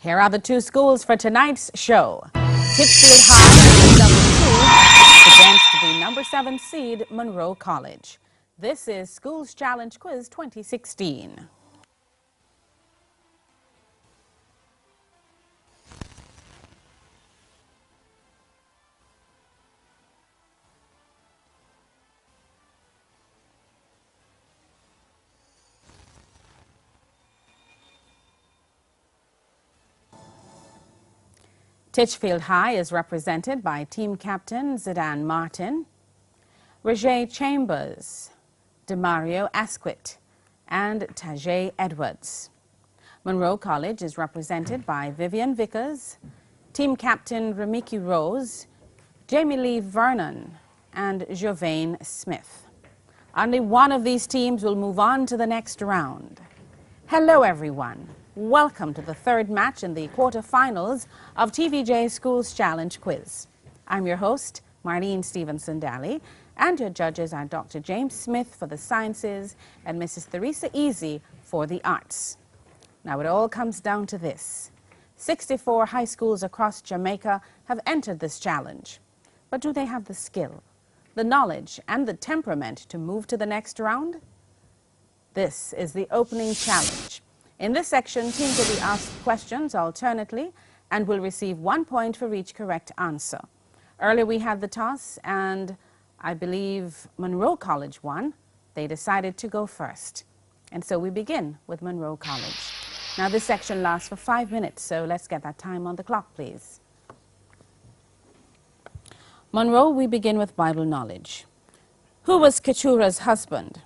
Here are the two schools for tonight's show. Titchfield High, number 2, against the number 7 seed, Munro College. This is Schools Challenge Quiz 2016. Titchfield High is represented by team captain Zidane Martin, Roger Chambers, Demario Asquith, and Tajay Edwards. Munro College is represented by Vivian Vickers, team captain Ramiki Rose, Jamie Lee Vernon, and Jovane Smith. Only one of these teams will move on to the next round. Hello, everyone. Welcome to the third match in the quarterfinals of TVJ Schools Challenge Quiz. I'm your host, Marlene Stevenson-Daly, and your judges are Dr. James Smith for the sciences and Mrs. Theresa Easy for the arts. Now, it all comes down to this. 64 high schools across Jamaica have entered this challenge. But do they have the skill, the knowledge, and the temperament to move to the next round? This is the opening challenge. In this section, teams will be asked questions alternately and will receive 1 point for each correct answer. Earlier we had the toss, and I believe Munro College won. They decided to go first. And so we begin with Munro College. Now this section lasts for 5 minutes, so let's get that time on the clock, please. Munro, we begin with Bible knowledge. Who was Keturah's husband?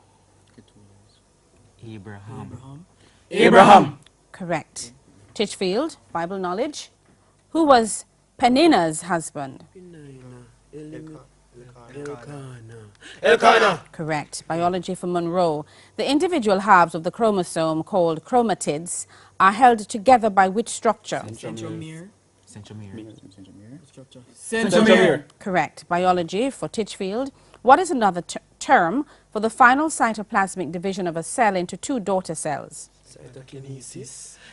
Abraham. Correct. Titchfield, Bible knowledge. Who was Penina's husband? Elkanah. Correct. Biology for Munro. The individual halves of the chromosome, called chromatids, are held together by which structure? Centromere. Correct. Biology for Titchfield. What is another term for the final cytoplasmic division of a cell into two daughter cells?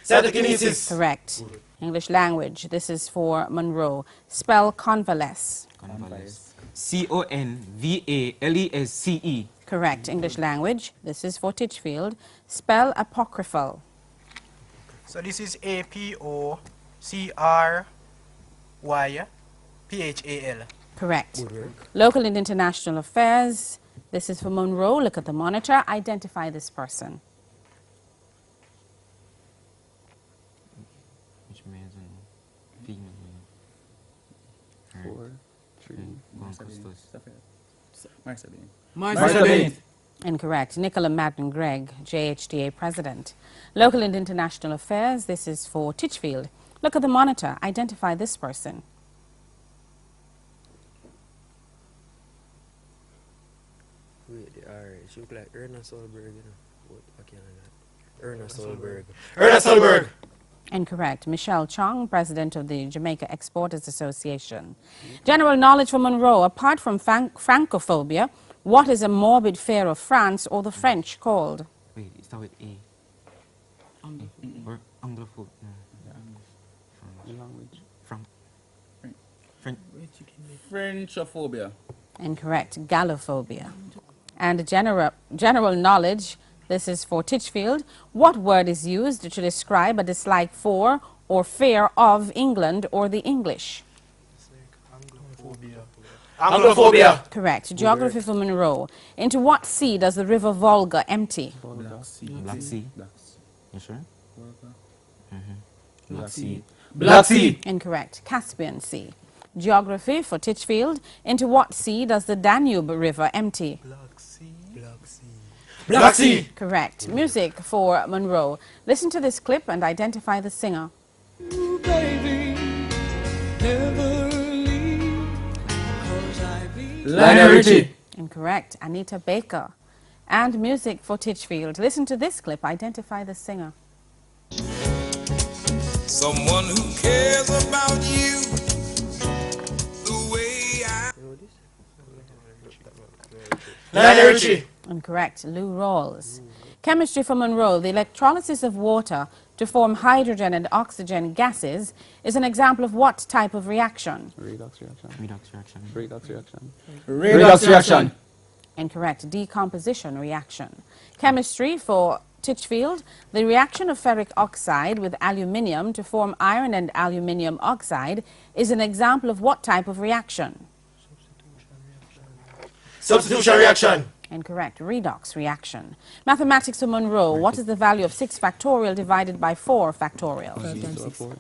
Cytokinesis. Correct. English language. This is for Munro. Spell convalesce. Convalesce. Correct. English language. This is for Titchfield. Spell apocryphal. So this is APOCRYPHAL. Correct. Local and international affairs. This is for Munro. Look at the monitor. Identify this person. Which males and females? 4, 3, Marcel. Incorrect. Nicola Madden Gregg, JHDA president. Local and international affairs. This is for Titchfield. Look at the monitor. Identify this person. She look like Erna Solberg, you know. Erna Solberg. Incorrect. Michelle Chong, president of the Jamaica Exporters Association. General knowledge for Munro. Apart from Francophobia, what is a morbid fear of France or the French called? Wait, it starts with A. Or Anglophobia. Frenchophobia. Incorrect. Gallophobia. And general knowledge, this is for Titchfield. What word is used to describe a dislike for or fear of England or the English? Anglophobia. Correct. Geography for Munro. Into what sea does the river Volga empty? Black Sea. You sure? Black Sea. Incorrect. Caspian Sea. Geography for Titchfield. Into what sea does the Danube River empty? Black Sea. Correct. Music for Munro. Listen to this clip and identify the singer. Ooh, baby, never leave, 'cause I be Lionel Richie. Incorrect. Anita Baker. And music for Titchfield. Listen to this clip. Identify the singer. someone who cares about you the way I. Lionel Richie. Incorrect. Lou Rawls. Chemistry for Munro. The electrolysis of water to form hydrogen and oxygen gases is an example of what type of reaction? Redox reaction. Redox reaction. Redox reaction. Redox reaction. Incorrect. Decomposition reaction. Chemistry for Titchfield. The reaction of ferric oxide with aluminium to form iron and aluminium oxide is an example of what type of reaction? Substitution reaction. Incorrect. Redox reaction. Mathematics for Munro. What is the value of 6 factorial divided by 4 factorial?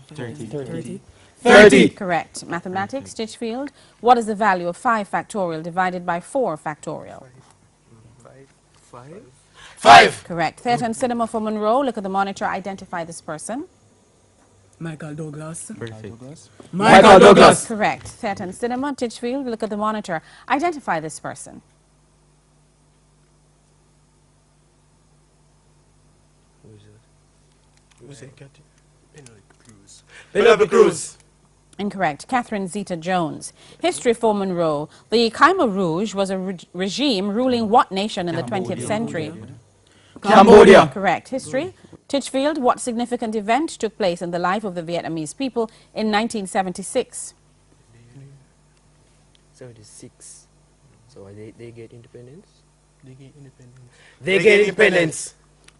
30. 30. Correct. Mathematics, Titchfield. What is the value of 5 factorial divided by 4 factorial? 5. Correct. Theatre and cinema for Munro. Look at the monitor. Identify this person. Michael Douglas. Perfect. Michael Douglas. Correct. Theatre and cinema, Titchfield. Look at the monitor. Identify this person. Who is that? Who's it, Captain? Penelope Cruz. Penelope Cruz. Incorrect. Catherine Zeta-Jones. History for Munro. The Khmer Rouge was a regime ruling what nation in the 20th century? Cambodia. Correct. History. Titchfield. What significant event took place in the life of the Vietnamese people in 1976? 76. So they get independence? They get independence. They get independence.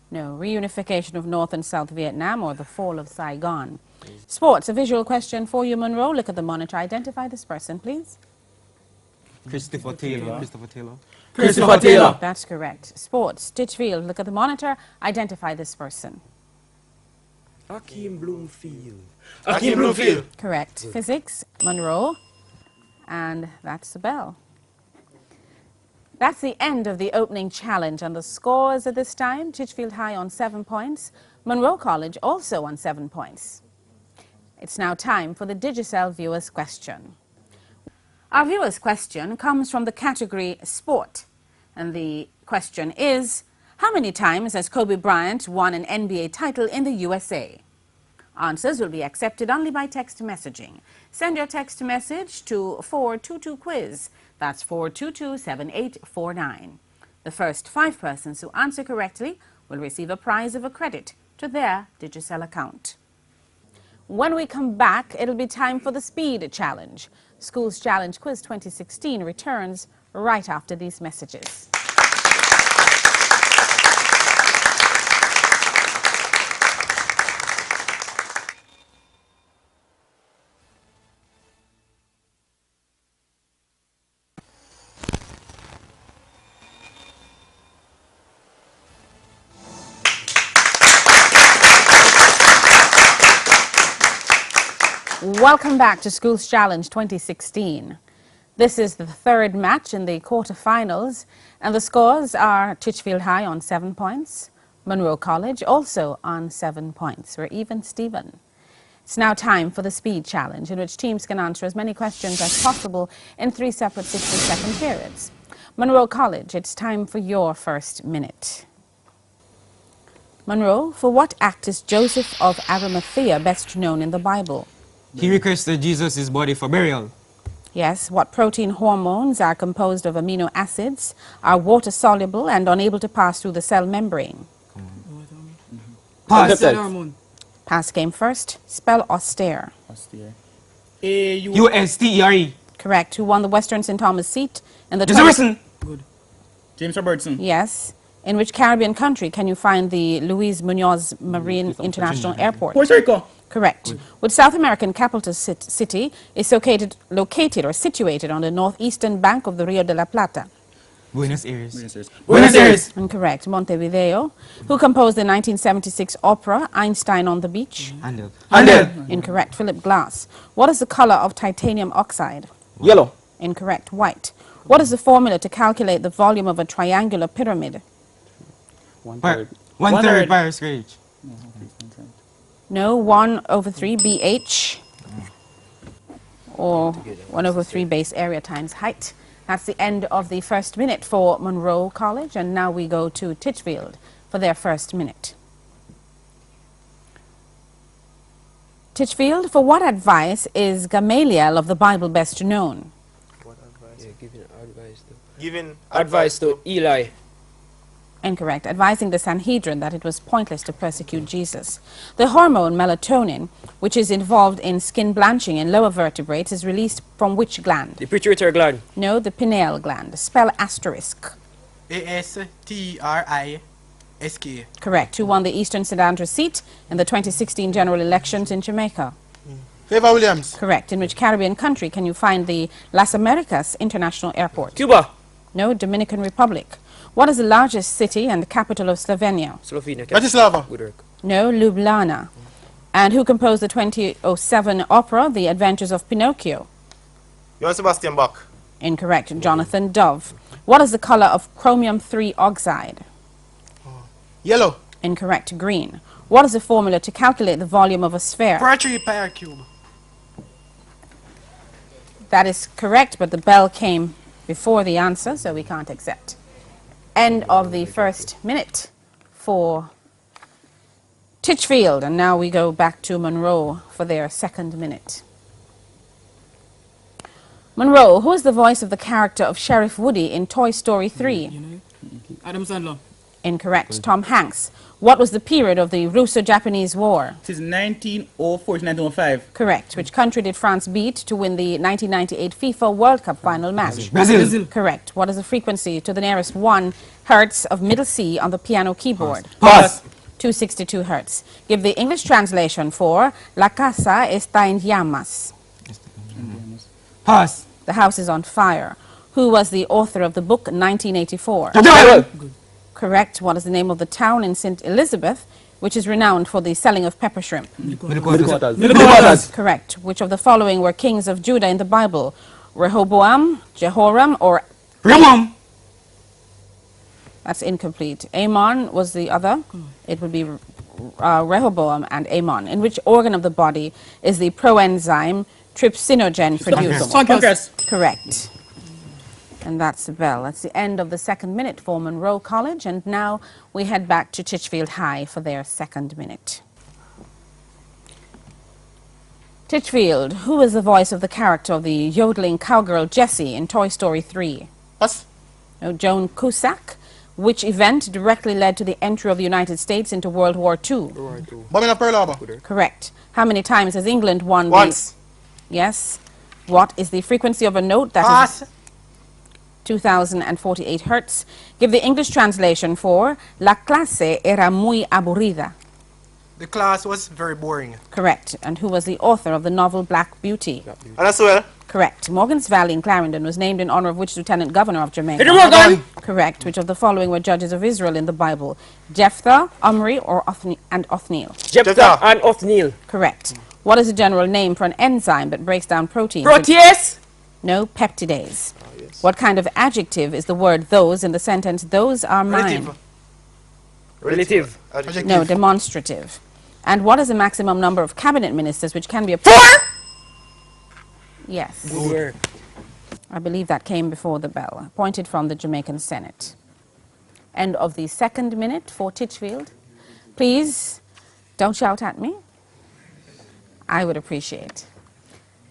No. Reunification of North and South Vietnam or the fall of Saigon. Sports. A visual question for you, Munro. Look at the monitor. Identify this person, please. Christopher Taylor. Christopher Taylor. Christopher Taylor. That's correct. Sports. Titchfield. Look at the monitor. Identify this person. Akeem Bloomfield. Akeem Bloomfield. Correct. Physics. Munro. And that's the bell. That's the end of the opening challenge, and the scores at this time: Titchfield High on 7 points, Munro College also on 7 points. It's now time for the Digicel viewer's question. Our viewer's question comes from the category Sport, and the question is, how many times has Kobe Bryant won an NBA title in the USA? Answers will be accepted only by text messaging. Send your text message to 422-QUIZ. That's 422-7849. The first 5 persons who answer correctly will receive a prize of a credit to their Digicel account. When we come back, it'll be time for the Speed Challenge. Schools Challenge Quiz 2016 returns right after these messages. Welcome back to Schools Challenge 2016. This is the 3rd match in the quarterfinals, and the scores are Titchfield High on 7 points, Munro College also on 7 points. We're even Steven. It's now time for the Speed Challenge, in which teams can answer as many questions as possible in 3 separate 60-second periods. Munro College, it's time for your first minute. Munro, for what act is Joseph of Arimathea best known in the Bible? He requested Jesus' body for burial. Yes. What protein hormones are composed of amino acids, are water-soluble and unable to pass through the cell membrane? Pass. Pass came first. Spell austere. USTERE. Correct. Who won the Western St. Thomas seat in the... Jefferson. James Robertson. Yes. In which Caribbean country can you find the Luis Munoz Marin International Airport? Puerto Rico. Correct. Which South American capital city is located or situated on the northeastern bank of the Rio de la Plata? Buenos Aires. Buenos Aires. Incorrect. Montevideo. Who composed the 1976 opera Einstein on the Beach? Handel. Handel. Incorrect. Philip Glass. What is the color of titanium oxide? Yellow. Incorrect. White. What is the formula to calculate the volume of a triangular pyramid? 1/3. 1/3 pi r squared. No, 1/3 BH, or 1/3 base area times height. That's the end of the first minute for Munro College, and now we go to Titchfield for their first minute. Titchfield, for what advice is Gamaliel of the Bible best known? What advice? Yeah, giving advice to Giving advice to Eli. Incorrect. Advising the Sanhedrin that it was pointless to persecute Jesus. The hormone melatonin, which is involved in skin blanching in lower vertebrates, is released from which gland? The pituitary gland. No, the pineal gland. Spell asterisk. A-S-T-R-I-S-K. Correct. Who won the Eastern Sedandra seat in the 2016 general elections in Jamaica? Favor Williams. Correct. In which Caribbean country can you find the Las Americas International Airport? Cuba. No, Dominican Republic. What is the largest city and the capital of Slovenia? Slovenia. Bratislava. Good work. No, Ljubljana. And who composed the 2007 opera, The Adventures of Pinocchio? Johann Sebastian Bach. Incorrect. Jonathan Dove. What is the color of chromium-3 oxide? Yellow. Incorrect. Green. What is the formula to calculate the volume of a sphere? Partry pi r cube. That is correct, but the bell came before the answer, so we can't accept. End of the first minute for Titchfield, and now we go back to Munro for their second minute. Munro, who is the voice of the character of Sheriff Woody in Toy Story 3? Adam Sandler. Incorrect. Tom Hanks. What was the period of the Russo-Japanese War? It is 1904 to 1905. Correct. Which country did France beat to win the 1998 FIFA World Cup final match? Brazil. Correct. What is the frequency to the nearest 1 hertz of middle C on the piano keyboard? Pass. 262 hertz. Give the English translation for La casa está en llamas. Pass. The house is on fire. Who was the author of the book 1984? Correct. What is the name of the town in St. Elizabeth, which is renowned for the selling of pepper shrimp? Correct. Which of the following were kings of Judah in the Bible? Rehoboam, Jehoram, or... Ramon. That's incomplete. Amon was the other. It would be Rehoboam and Amon. In which organ of the body is the proenzyme trypsinogen produced? Pancreas. Correct. And that's the bell. That's the end of the second minute for Munro College. And now we head back to Titchfield High for their second minute. Titchfield, who is the voice of the character of the yodeling cowgirl Jessie in Toy Story 3? Pass. No, Joan Cusack. Which event directly led to the entry of the United States into World War II? Bombing of Pearl Harbor. Correct. How many times has England won Once. Yes. What is the frequency of a note that Pass. is 2048 hertz? Give the English translation for La clase era muy aburrida. The class was very boring. Correct. And who was the author of the novel Black Beauty? And as well. Correct. Morgan's Valley in Clarendon was named in honor of which Lieutenant Governor of Jamaica? Morgan. Correct. Which of the following were judges of Israel in the Bible? Jephthah, Omri, or Othniel? Jephthah and Othniel. Correct. What is a general name for an enzyme that breaks down proteins? Protease. No, peptidase. What kind of adjective is the word those in the sentence, those are mine? Relative. Adjective. No, demonstrative. And what is the maximum number of cabinet ministers which can be... 4. Yes. Good work. I believe that came before the bell, appointed from the Jamaican Senate. End of the second minute for Titchfield. Please, don't shout at me. I would appreciate.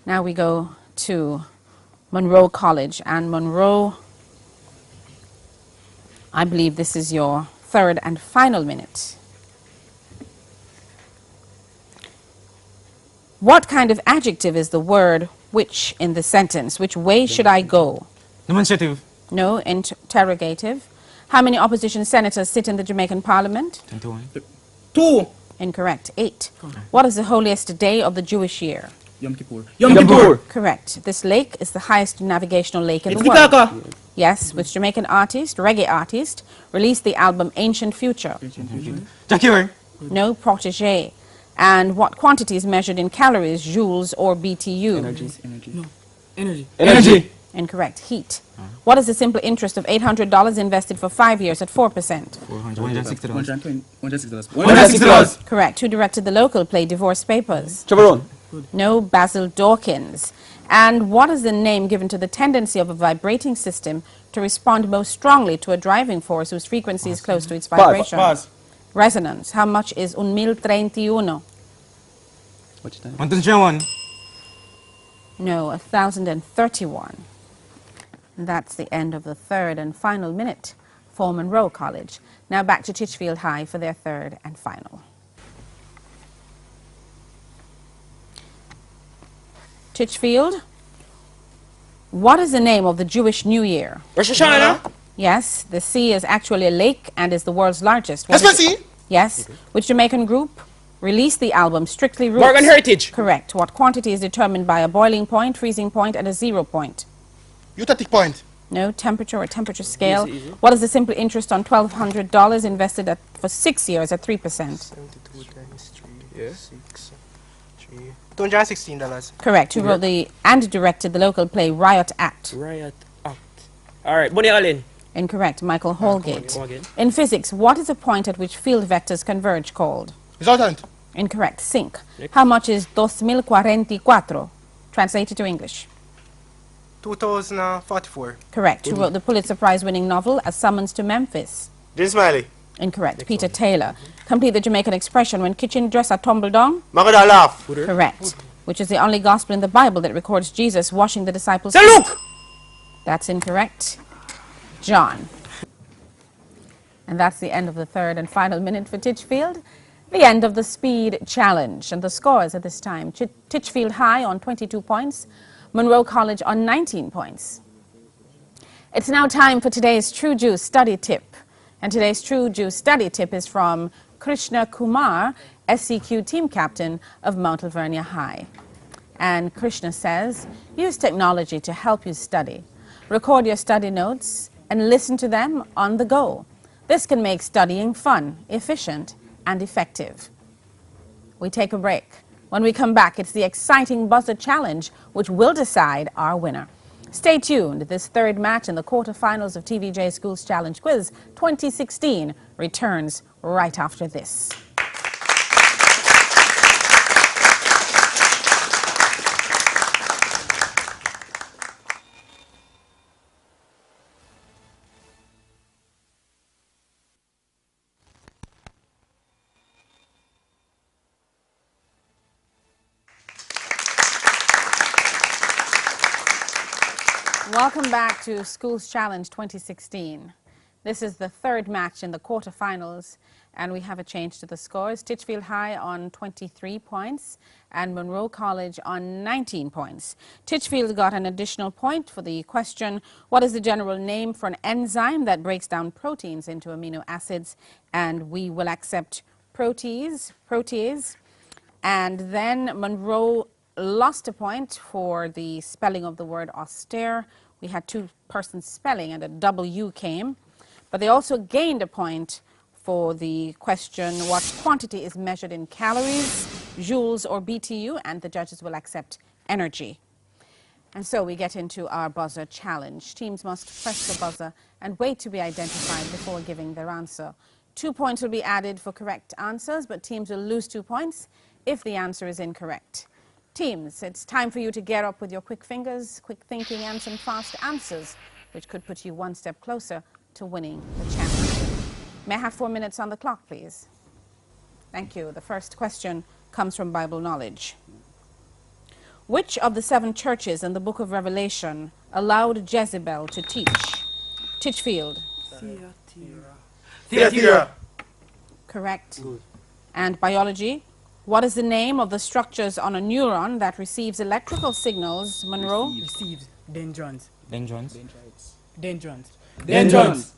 Now we go to Munro College, and Munro, I believe this is your third and final minute. What kind of adjective is the word which in the sentence? Which way should I go? Demonstrative. No, interrogative. How many opposition senators sit in the Jamaican Parliament? 2. Incorrect. 8. What is the holiest day of the Jewish year? Yom Kippur. Yom Kippur. Correct. This lake is the highest navigational lake in It's the world. Titicaca. Yes, which Jamaican artist, reggae artist, released the album Ancient Future? Jackie. No, protege. And what quantity is measured in calories, joules, or BTU? Energy. Energy. Incorrect. Heat. What is the simple interest of $800 invested for 5 years at 4%? $160. $160. Correct. Who directed the local play Divorce Papers? Chavarone. No, Basil Dawkins. And what is the name given to the tendency of a vibrating system to respond most strongly to a driving force whose frequency is close to its vibration? Pass. Resonance. How much is 1031? 131. No, 1031. And that's the end of the third and final minute for Munro College. Now back to Titchfield High for their third and final. Titchfield, what is the name of the Jewish New Year? Rosh Hashanah. Yes, the sea is actually a lake and is the world's largest. What is Especially. it? Yes. Which Jamaican group released the album Strictly Roots? Morgan Heritage. Correct. What quantity is determined by a boiling point, freezing point, and a 0 point? Eutatic point. No, temperature or temperature scale. What is the simple interest on $1,200 invested for 6 years at 3%? 72 times 3, 6, 3. $216. Correct. Who wrote and directed the local play Riot Act? Riot Act. All right, Bonnie Allen. Incorrect. Michael Holgate. Come again. In physics, what is a point at which field vectors converge called? Resultant. Incorrect. Sync. Next. How much is 2044? Translated to English. 2044. Correct. Who wrote the Pulitzer Prize winning novel A Summons to Memphis? Jim Smiley. Incorrect. Peter Taylor. Complete the Jamaican expression when kitchen dresser tumble down? Magada laugh. Correct. Which is the only gospel in the Bible that records Jesus washing the disciples' Say feet? Luke. That's incorrect. John. And that's the end of the third and final minute for Titchfield. The end of the speed challenge. And the scores at this time: Titchfield High on 22 points, Munro College on 19 points. It's now time for today's True Jew study tip. And today's True Jew study tip is from Krishna Kumar, SCQ team captain of Mount Alvernia High. And Krishna says, use technology to help you study. Record your study notes and listen to them on the go. This can make studying fun, efficient, and effective. We take a break. When we come back, it's the exciting buzzer challenge, which will decide our winner. Stay tuned. This third match in the quarterfinals of TVJ Schools Challenge Quiz 2016 returns right after this. Welcome back to Schools Challenge 2016. This is the third match in the quarterfinals, and we have a change to the scores. Titchfield High on 23 points and Munro College on 19 points. Titchfield got an additional point for the question, what is the general name for an enzyme that breaks down proteins into amino acids? And we will accept protease. And then Munro lost a point for the spelling of the word austere. We had two persons spelling and a W came. But they also gained a point for the question, what quantity is measured in calories, joules, or BTU, and the judges will accept energy. And so we get into our buzzer challenge. Teams must press the buzzer and wait to be identified before giving their answer. 2 points will be added for correct answers, but teams will lose 2 points if the answer is incorrect. Teams, it's time for you to get up with your quick fingers, quick thinking, and some fast answers, which could put you one step closer to winning the championship. May I have 4 minutes on the clock, please? Thank you. The first question comes from Bible knowledge. Which of the 7 churches in the book of Revelation allowed Jezebel to teach? Titchfield. Theater. Correct. And biology. What is the name of the structures on a neuron that receives electrical signals? Munro? Receives. Dendrons. Dendrons. Dendrons. Dendrons.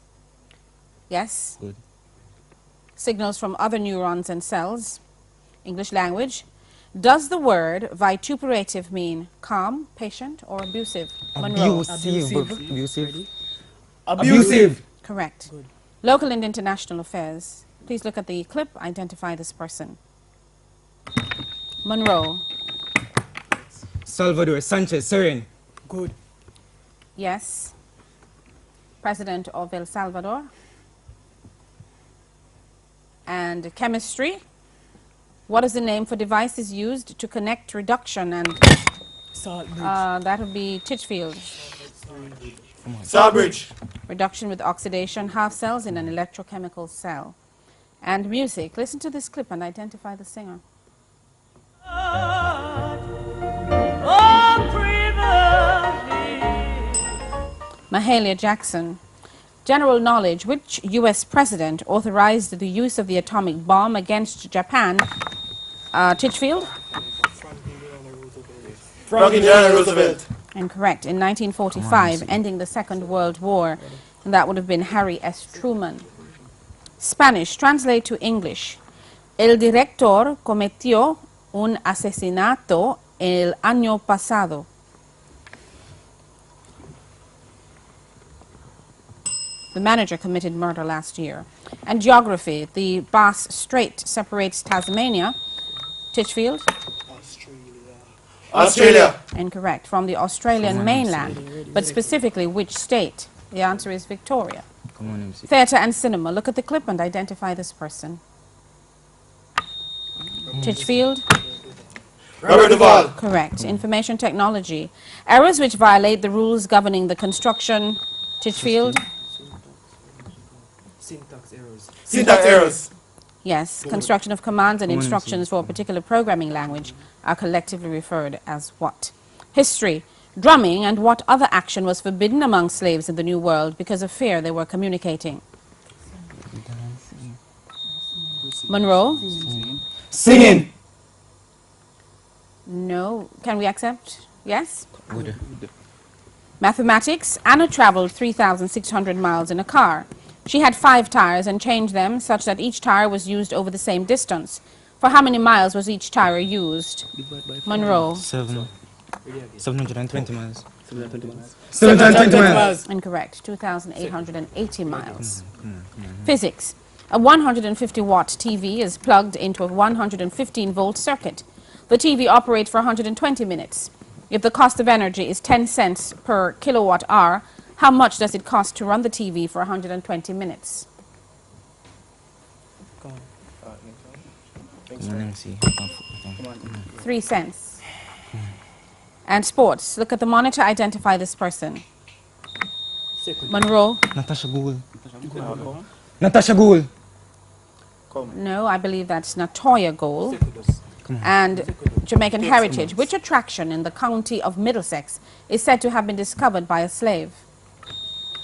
Yes. Good. Signals from other neurons and cells. English language. Does the word vituperative mean calm, patient, or abusive? Munro? Abusive. Correct. Good. Local and international affairs. Please look at the clip. Identify this person. Munro? Salvador Sanchez Serene. Good. Yes. President of El Salvador. And chemistry. What is the name for devices used to connect reduction and... Salt bridge. that would be Titchfield. Sawbridge. Reduction with oxidation, half cells in an electrochemical cell. And music. Listen to this clip and identify the singer. Mahalia Jackson. General knowledge, which U.S. president authorized the use of the atomic bomb against Japan? Titchfield? Franklin Delano Roosevelt. Incorrect. In 1945, ending the Second World War. And that would have been Harry S. Truman. Spanish, translate to English. El director cometió un asesinato el año pasado. The manager committed murder last year. And geography, the Bass Strait separates Tasmania. Titchfield? Australia. Incorrect. From the Australian mainland. But specifically, which state? The answer is Victoria. Come on, MC. Theatre and cinema. Look at the clip and identify this person. Titchfield? Robert Duvall. Correct. Information technology. Errors which violate the rules governing the construction. Titchfield? Syntax errors. Syntax errors. Yes. Construction of commands and Come on, instructions for a particular programming language are collectively referred as what? History. Drumming and what other action was forbidden among slaves in the New World because of fear they were communicating? Munro? Singing. No. Can we accept? Yes? Good. Mathematics. Anna traveled 3,600 miles in a car. She had 5 tires and changed them such that each tire was used over the same distance. For how many miles was each tire used? Munro? 720 miles. 720 miles. Incorrect. 2,880 miles. Physics. A 150-watt TV is plugged into a 115-volt circuit. The TV operates for 120 minutes. If the cost of energy is 10 cents per kilowatt hour, how much does it cost to run the TV for 120 minutes? Come on, MC. 3 cents. And sports. Look at the monitor, identify this person. Munro? Natasha Gould. Natasha Gould. No, I believe that's Natoya Gold. And Jamaican heritage. Which attraction in the county of Middlesex is said to have been discovered by a slave?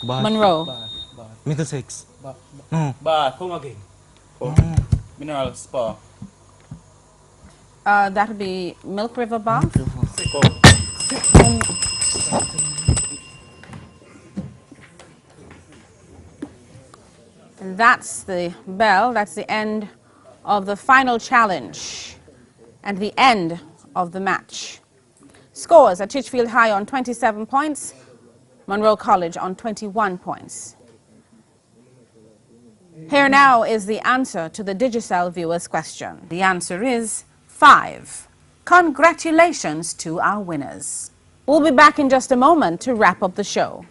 Munro? Middlesex. No. Come again. Mineral spa. That would be Milk River Bath. And that's the bell. That's the end of the final challenge and the end of the match. Scores at Titchfield High on 27 points, Munro College on 21 points. Here now is the answer to the Digicel viewers' question. The answer is 5. Congratulations to our winners. We'll be back in just a moment to wrap up the show.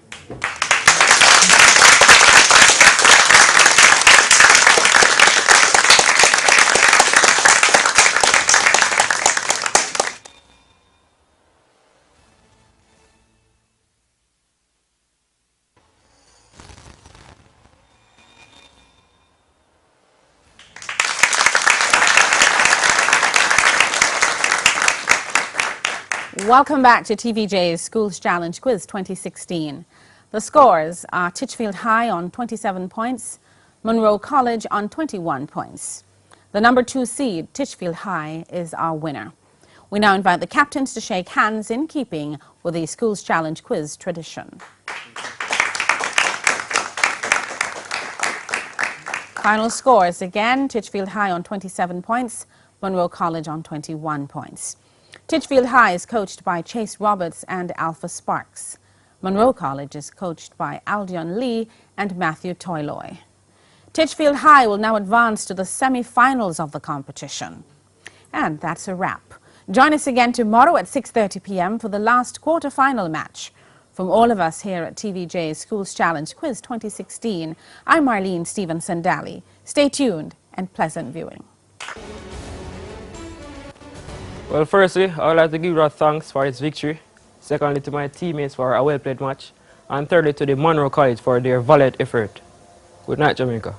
Welcome back to TVJ's Schools Challenge Quiz 2016. The scores are Titchfield High on 27 points, Munro College on 21 points. The number 2 seed, Titchfield High, is our winner. We now invite the captains to shake hands in keeping with the Schools Challenge Quiz tradition. Final scores again, Titchfield High on 27 points, Munro College on 21 points. Titchfield High is coached by Chase Roberts and Alpha Sparks. Munro College is coached by Aldion Lee and Matthew Toyloy. Titchfield High will now advance to the semi-finals of the competition. And that's a wrap. Join us again tomorrow at 6:30 p.m. for the last quarter-final match. From all of us here at TVJ's Schools Challenge Quiz 2016, I'm Marlene Stevenson-Daly. Stay tuned and pleasant viewing. Well, firstly, I would like to give our thanks for its victory. Secondly, to my teammates for a well-played match. And thirdly, to the Munro College for their valiant effort. Good night, Jamaica.